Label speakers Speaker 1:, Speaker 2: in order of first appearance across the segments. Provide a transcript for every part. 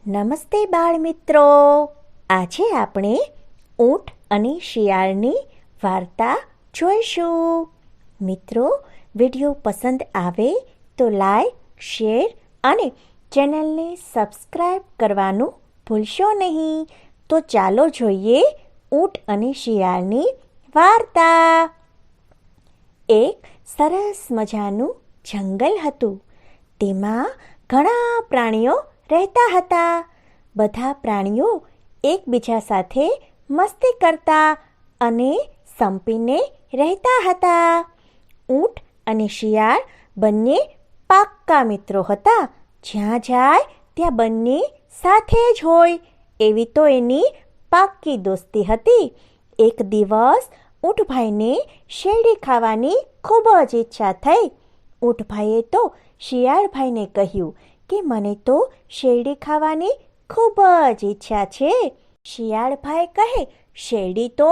Speaker 1: નમસ્તે બાળ મિત્રો. આજે આપણે ઊંટ અને શિયાળની વાર્તા જોઈશું. મિત્રો, વિડીયો પસંદ આવે તો લાઈક, શેર અને ચેનલને સબસ્ક્રાઈબ કરવાનું ભૂલશો નહીં. તો ચાલો જોઈએ ઊંટ અને શિયાળની વાર્તા. એક સરસ મજાનું જંગલ હતું. તેમાં ઘણા પ્રાણીઓ રહેતા હતા. બધા પ્રાણીઓ એકબીજા સાથે મસ્તી કરતા અને સંપીને રહેતા હતા. ઊંટ અને શિયાળ બંને પાક્કા મિત્રો હતા. જ્યાં જાય ત્યાં બંને સાથે જ હોય એવી તો એની પાક્કી દોસ્તી હતી. એક દિવસ ઊંટભાઈને શેરડી ખાવાની ખૂબ જ ઈચ્છા થઈ. ઊંટભાઈએ તો શિયાળભાઈને કહ્યું કે મને તો શેરડી ખાવાની ખૂબ જ ઈચ્છા છે. શિયાળભાઈ કહે, શેરડી તો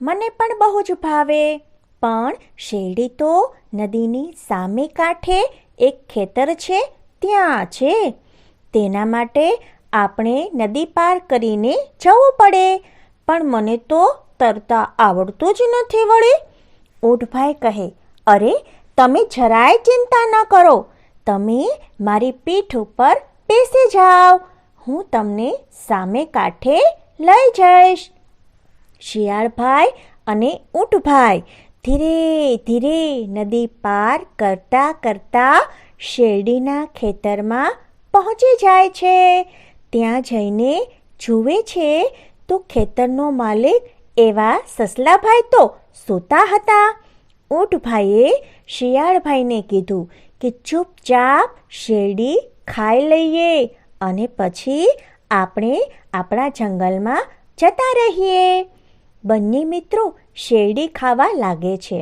Speaker 1: મને પણ બહુ જ ભાવે, પણ શેરડી તો નદીની સામે કાંઠે એક ખેતર છે ત્યાં છે. તેના માટે આપણે નદી પાર કરીને જવું પડે, પણ મને તો તરતા આવડતું જ નથી વળી. ઊંટભાઈ કહે, અરે તમે જરાય ચિંતા ન કરો, તમે મારી પીઠ ઉપર બેસી જાઓ, હું તમને સામે કાંઠે લઈ જઈશ. શિયાળભાઈ અને ઊંટભાઈ ધીરે ધીરે નદી પાર કરતા કરતા શેરડીના ખેતરમાં પહોંચી જાય છે. ત્યાં જઈને જુએ છે તો ખેતરનો માલિક એવા સસલાભાઈ તો સૂતા હતા. ઊંટભાઈએ શિયાળભાઈને કીધું કે ચૂપચાપ શેરડી ખાઈ લઈએ અને પછી આપણે આપણા જંગલમાં જતા રહીએ. બંને મિત્રો શેરડી ખાવા લાગે છે.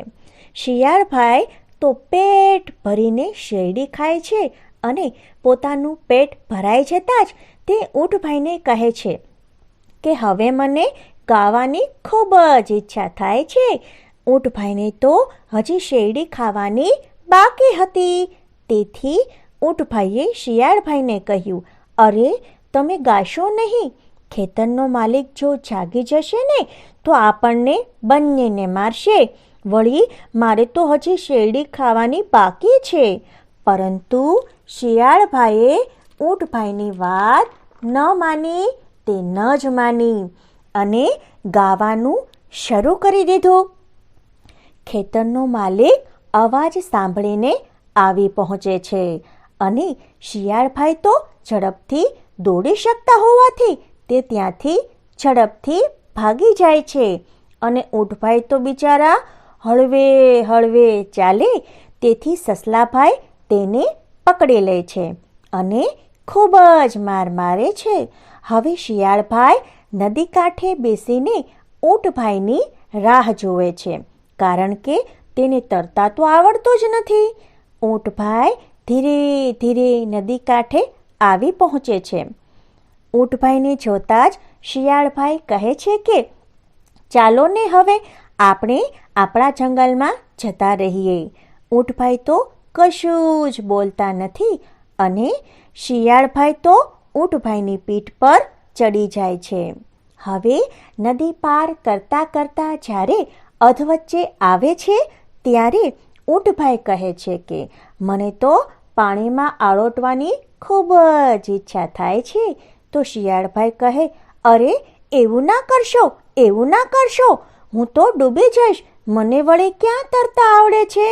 Speaker 1: શિયાળભાઈ તો પેટ ભરીને શેરડી ખાય છે અને પોતાનું પેટ ભરાઈ જતાં જ તે ઊંટભાઈને કહે છે કે હવે મને ગાવાની ખૂબ જ ઈચ્છા થાય છે. ઊંટભાઈને તો હજી શેરડી ખાવાની બાકી હતી. તેથી ઊંટભાઈએ શિયાળભાઈને કહ્યું, અરે તમે ગાશો નહીં, ખેતરનો માલિક જો જાગી જશે ને તો આપણને બંનેને મારશે. વળી મારે તો હજી શેરડી ખાવાની બાકી છે. પરંતુ શિયાળભાઈએ ઊંટભાઈની વાત ન માની તે ન જ માની અને ગાવાનું શરૂ કરી દીધું. ખેતરનો માલિક અવાજ સાંભળીને આવી પહોંચે છે અને શિયાળભાઈ તો ઝડપથી દોડી શકતા હોવાથી તે ત્યાંથી ઝડપથી ભાગી જાય છે અને ઊંટભાઈ તો બિચારા હળવે હળવે ચાલે. તેથી સસલાભાઈ તેને પકડી લે છે અને ખૂબ જ માર મારે છે. હવે શિયાળભાઈ નદી કાંઠે બેસીને ઊંટભાઈની રાહ જુએ છે, કારણ કે તેને તરતા તો આવડતું જ નથી. ઊંટભાઈ ધીરે ધીરે નદી કાંઠે આવી પહોંચે છે. ઊંટભાઈને જોતાં જ શિયાળભાઈ કહે છે કે ચાલો ને હવે આપણે આપણા જંગલમાં જતા રહીએ. ઊંટભાઈ તો કશું જ બોલતા નથી અને શિયાળભાઈ તો ઊંટભાઈની પીઠ પર ચડી જાય છે. હવે નદી પાર કરતાં કરતાં જ્યારે અધવચ્ચે આવે છે ત્યારે ઊંટભાઈ કહે છે કે મને તો પાણીમાં આળોટવાની ખૂબ જ ઈચ્છા થાય છે. તો શિયાળભાઈ કહે, અરે એવું ના કરશો, એવું ના કરશો, હું તો ડૂબી જઈશ, મને વળી ક્યાં તરતા આવડે છે.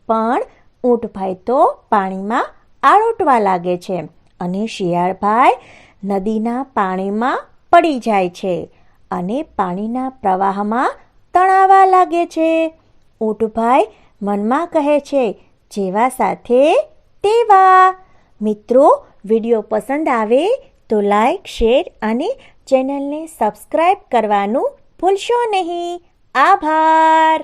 Speaker 1: પણ ઊંટભાઈ તો પાણીમાં આળોટવા લાગે છે અને શિયાળભાઈ નદીના પાણીમાં પડી જાય છે અને પાણીના પ્રવાહમાં તણાવા લાગે છે. ઊંટભાઈ મનમાં કહે છે, જેવા સાથે તેવા. મિત્રો, વિડીયો પસંદ આવે તો લાઈક, શેર અને ચેનલને સબસ્ક્રાઈબ કરવાનું ભૂલશો નહીં. આભાર.